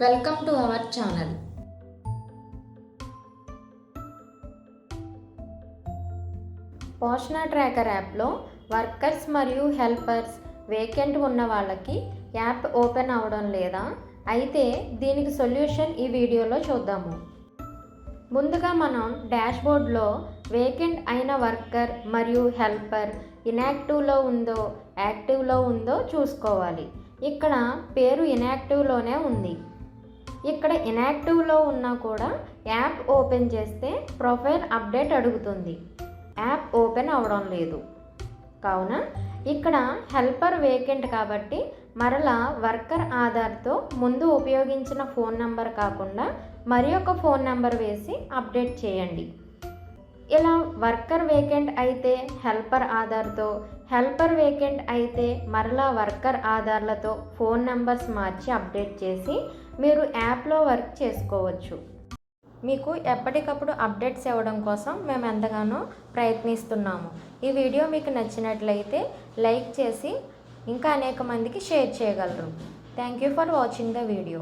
Welcome to our channel. పోషణ tracker యాప్లో workers మరియు హెల్పర్స్ వేకెంట్ ఉన్న వాళ్ళకి యాప్ ఓపెన్ అవ్వడం లేదా? అయితే దీనికి సొల్యూషన్ ఈ వీడియోలో చూద్దాము. ముందుగా మనం డాష్బోర్డ్లో వేకెంట్ అయిన వర్కర్ మరియు హెల్పర్ ఇన్యాక్టివ్లో ఉందో యాక్టివ్లో ఉందో చూసుకోవాలి. ఇక్కడ పేరు ఇన్యాక్టివ్లోనే ఉంది. ఇక్కడ ఇన్యాక్టివ్లో ఉన్నా కూడా యాప్ ఓపెన్ చేస్తే ప్రొఫైల్ అప్డేట్ అడుగుతుంది. యాప్ ఓపెన్ అవ్వడం లేదు. కావున ఇక్కడ హెల్పర్ వేకెంట్ కాబట్టి మరలా వర్కర్ ఆధార్తో ముందు ఉపయోగించిన ఫోన్ నెంబర్ కాకుండా మరి ఒక ఫోన్ నెంబర్ వేసి అప్డేట్ చేయండి. ఇలా వర్కర్ వేకెంట్ అయితే హెల్పర్ ఆధార్తో, హెల్పర్ వేకెంట్ అయితే మరలా వర్కర్ ఆధార్లతో ఫోన్ నెంబర్స్ మార్చి అప్డేట్ చేసి మీరు యాప్లో వర్క్ చేసుకోవచ్చు. మీకు ఎప్పటికప్పుడు అప్డేట్స్ ఇవ్వడం కోసం మేము ఎంతగానో ప్రయత్నిస్తున్నాము. ఈ వీడియో మీకు నచ్చినట్లయితే లైక్ చేసి ఇంకా అనేక మందికి షేర్ చేయగలరు. Thank you for watching the video.